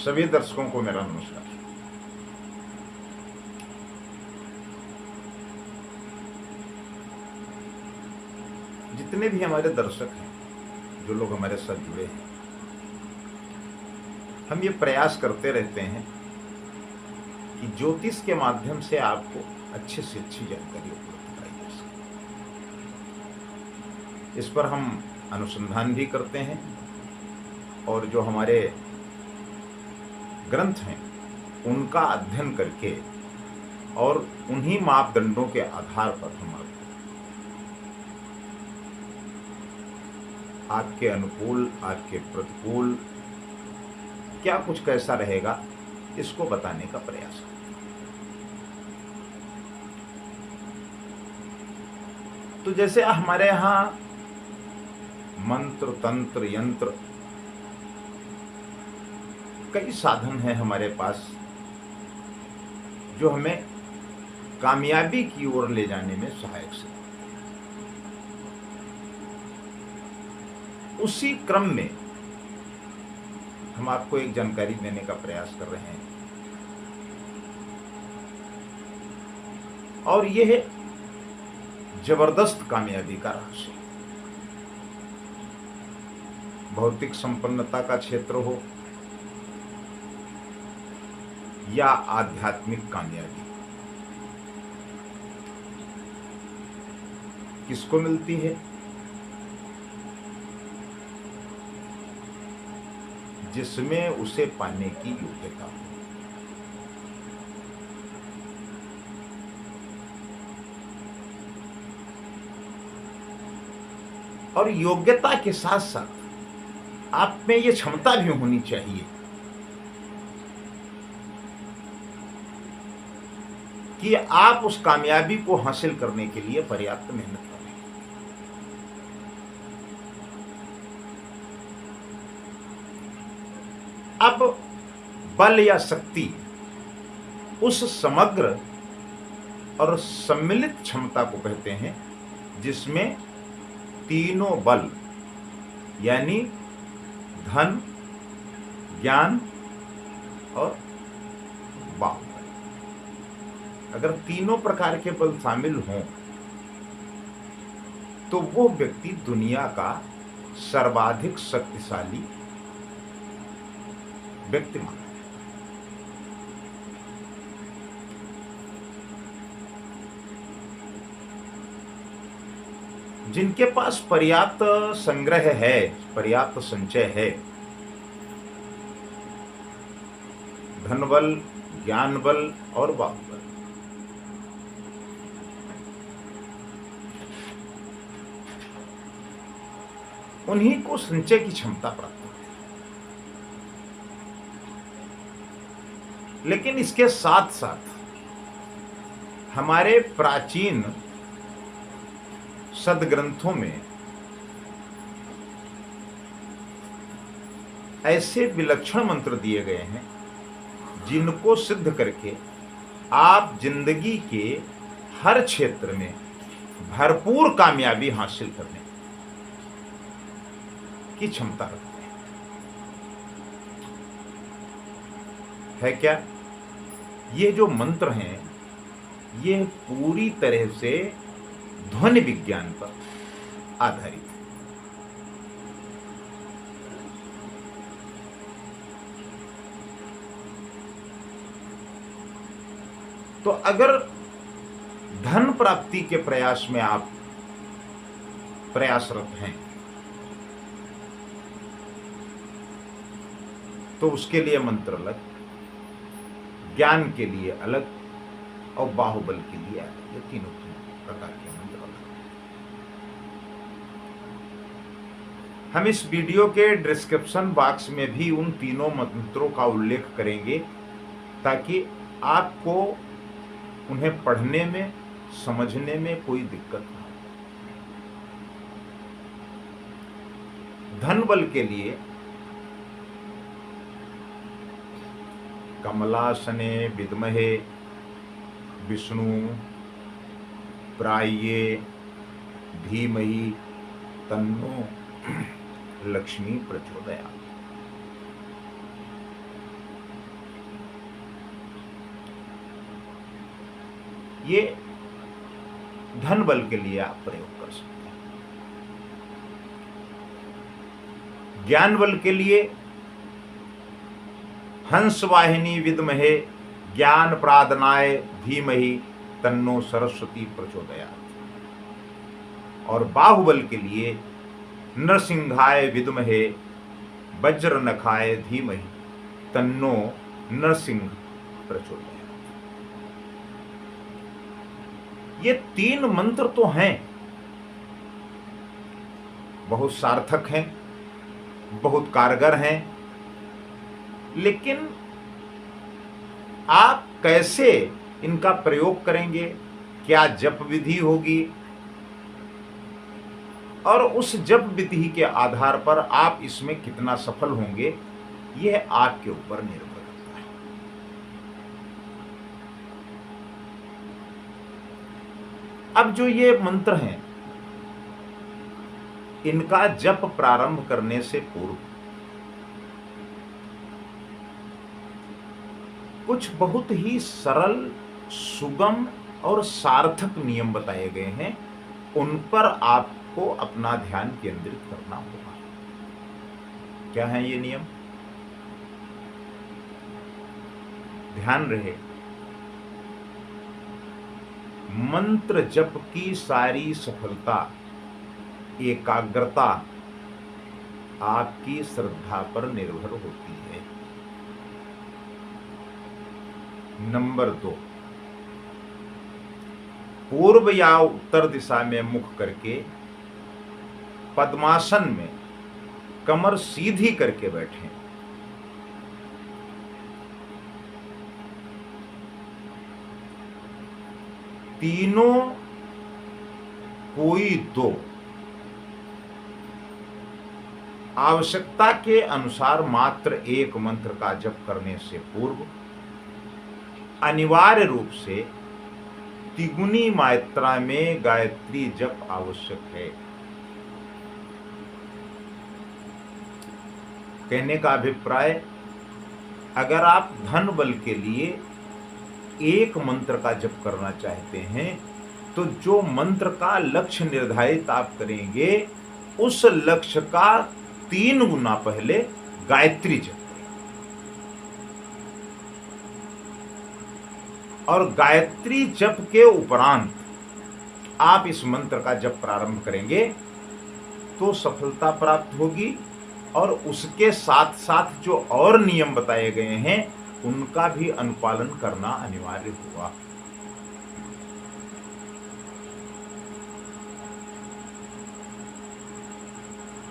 सभी दर्शकों को मेरा नमस्कार। जितने भी हमारे दर्शक हैं, जो लोग हमारे साथ जुड़े हैं, हम ये प्रयास करते रहते हैं कि ज्योतिष के माध्यम से आपको अच्छे से अच्छी जानकारी उपलब्ध कराई जा सके। इस पर हम अनुसंधान भी करते हैं और जो हमारे ग्रंथ हैं उनका अध्ययन करके और उन्हीं मापदंडों के आधार पर हम आपके अनुकूल, आपके प्रतिकूल क्या कुछ कैसा रहेगा, इसको बताने का प्रयास करते हैं। तो जैसे हमारे यहाँ मंत्र, तंत्र, यंत्र, कई साधन हैं हमारे पास जो हमें कामयाबी की ओर ले जाने में सहायक सिद्ध। उसी क्रम में हम आपको एक जानकारी देने का प्रयास कर रहे हैं और यह जबरदस्त कामयाबी का रहस्य। भौतिक संपन्नता का क्षेत्र हो या आध्यात्मिक कामयाबी, किसको मिलती है? जिसमें उसे पाने की योग्यता हो। और योग्यता के साथ साथ आप में ये क्षमता भी होनी चाहिए कि आप उस कामयाबी को हासिल करने के लिए पर्याप्त मेहनत करें। अब बल या शक्ति उस समग्र और सम्मिलित क्षमता को कहते हैं जिसमें तीनों बल यानी धन, ज्ञान और बाहुबल, अगर तीनों प्रकार के बल शामिल हों तो वो व्यक्ति दुनिया का सर्वाधिक शक्तिशाली व्यक्ति माना है। जिनके पास पर्याप्त संग्रह है, पर्याप्त संचय है, धन बल, ज्ञान बल और बाहुबल, उन्हीं को संचय की क्षमता प्राप्त है। लेकिन इसके साथ साथ हमारे प्राचीन सदग्रंथों में ऐसे विलक्षण मंत्र दिए गए हैं जिनको सिद्ध करके आप जिंदगी के हर क्षेत्र में भरपूर कामयाबी हासिल करने की क्षमता रखते हैं। है क्या? ये जो मंत्र हैं ये पूरी तरह से ध्वनि विज्ञान पर आधारित है। तो अगर धन प्राप्ति के प्रयास में आप प्रयासरत हैं तो उसके लिए मंत्र अलग, ज्ञान के लिए अलग और बाहुबल के लिए अलग, ये तीनों प्रकार के मंत्र अलग। हम इस वीडियो के डिस्क्रिप्शन बॉक्स में भी उन तीनों मंत्रों का उल्लेख करेंगे ताकि आपको उन्हें पढ़ने में, समझने में कोई दिक्कत ना हो। धन बल के लिए कमलासने विद्महे विष्णु प्राये धीमहि तन्नो लक्ष्मी प्रचोदयात्। ये धन बल के लिए आप प्रयोग कर सकते हैं। ज्ञान बल के लिए हंस वाहिनी विद्महे ज्ञान प्रादनाय धीमहि तन्नो सरस्वती प्रचोदयात्। और बाहुबल के लिए नरसिंहाय विद्महे वज्र नखाय धीमहि तन्नो नरसिंह प्रचोदयात्। ये 3 मंत्र तो हैं, बहुत सार्थक हैं, बहुत कारगर हैं, लेकिन आप कैसे इनका प्रयोग करेंगे, क्या जप विधि होगी, और उस जप विधि के आधार पर आप इसमें कितना सफल होंगे, यह आपके ऊपर निर्भर करता है। अब जो ये मंत्र हैं, इनका जप प्रारंभ करने से पूर्व कुछ बहुत ही सरल, सुगम और सार्थक नियम बताए गए हैं। उन पर आपको अपना ध्यान केंद्रित करना होगा। क्या है ये नियम? ध्यान रहे, मंत्र जप की सारी सफलता, एकाग्रता आपकी श्रद्धा पर निर्भर होती है। नंबर 2, पूर्व या उत्तर दिशा में मुख करके पद्मासन में कमर सीधी करके बैठें। तीनों कोई 2 आवश्यकता के अनुसार मात्र एक मंत्र का जप करने से पूर्व अनिवार्य रूप से तिगुनी मात्रा में गायत्री जप आवश्यक है। कहने का अभिप्राय, अगर आप धन बल के लिए एक मंत्र का जप करना चाहते हैं, तो जो मंत्र का लक्ष्य निर्धारित आप करेंगे, उस लक्ष्य का 3 गुना पहले गायत्री जप, और गायत्री जप के उपरांत आप इस मंत्र का जप प्रारंभ करेंगे तो सफलता प्राप्त होगी। और उसके साथ साथ जो और नियम बताए गए हैं, उनका भी अनुपालन करना अनिवार्य होगा।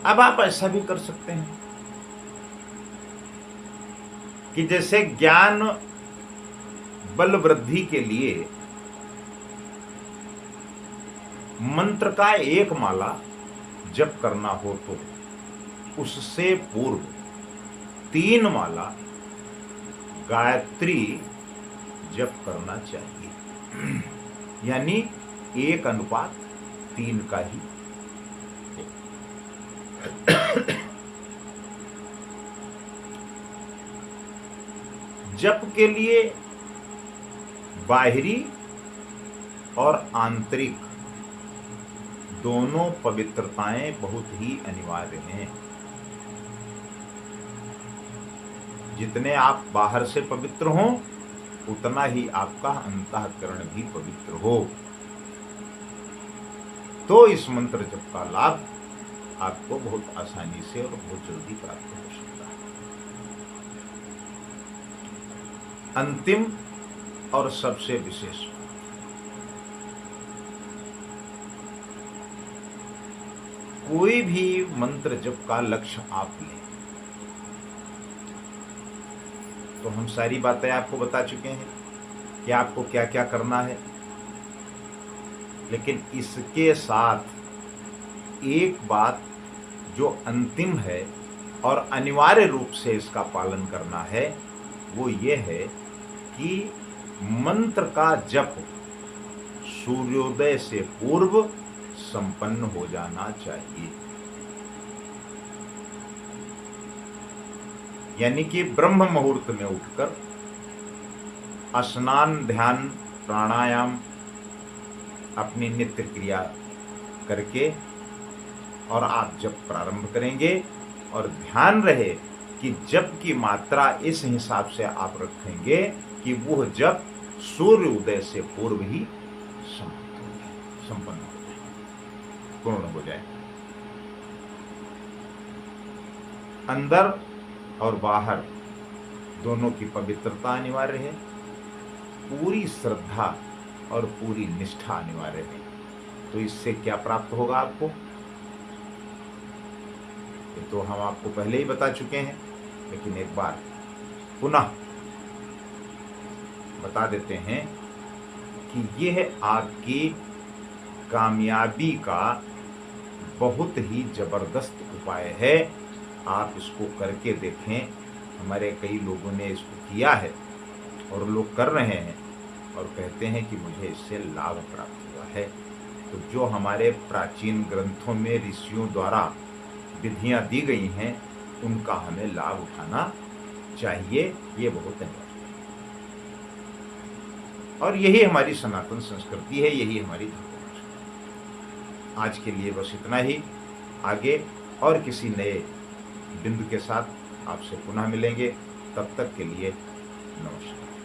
अब आप ऐसा भी कर सकते हैं कि जैसे ज्ञान बल वृद्धि के लिए मंत्र का एक माला जप करना हो, तो उससे पूर्व 3 माला गायत्री जप करना चाहिए। यानी 1:3 का ही। जप के लिए बाहरी और आंतरिक दोनों पवित्रताएं बहुत ही अनिवार्य हैं। जितने आप बाहर से पवित्र हो, उतना ही आपका अंतःकरण भी पवित्र हो। तो इस मंत्र जप का लाभ आपको बहुत आसानी से और बहुत जल्दी प्राप्त हो सकता है। अंतिम और सबसे विशेष, कोई भी मंत्र जप का लक्ष्य आप लें, तो हम सारी बातें आपको बता चुके हैं कि आपको क्या क्या करना है। लेकिन इसके साथ एक बात जो अंतिम है और अनिवार्य रूप से इसका पालन करना है, वो ये है कि मंत्र का जप सूर्योदय से पूर्व संपन्न हो जाना चाहिए। यानी कि ब्रह्म मुहूर्त में उठकर स्नान, ध्यान, प्राणायाम अपनी नित्य क्रिया करके और आप जप प्रारंभ करेंगे। और ध्यान रहे कि जप की मात्रा इस हिसाब से आप रखेंगे कि वह जप सूर्य उदय से पूर्व ही संपन्न हो जाए, पूर्ण हो जाए। अंदर और बाहर दोनों की पवित्रता अनिवार्य है, पूरी श्रद्धा और पूरी निष्ठा अनिवार्य है। तो इससे क्या प्राप्त होगा आपको, ये तो हम आपको पहले ही बता चुके हैं, लेकिन एक बार पुनः बता देते हैं कि यह आपकी कामयाबी का बहुत ही जबरदस्त उपाय है। आप इसको करके देखें। हमारे कई लोगों ने इसको किया है और लोग कर रहे हैं और कहते हैं कि मुझे इससे लाभ प्राप्त हुआ है। तो जो हमारे प्राचीन ग्रंथों में ऋषियों द्वारा विधियां दी गई हैं, उनका हमें लाभ उठाना चाहिए। ये बहुत अनिवार्य है और यही हमारी सनातन संस्कृति है, यही हमारी धर्म है। आज के लिए बस इतना ही। आगे और किसी नए बिंदु के साथ आपसे पुनः मिलेंगे। तब तक के लिए नमस्कार।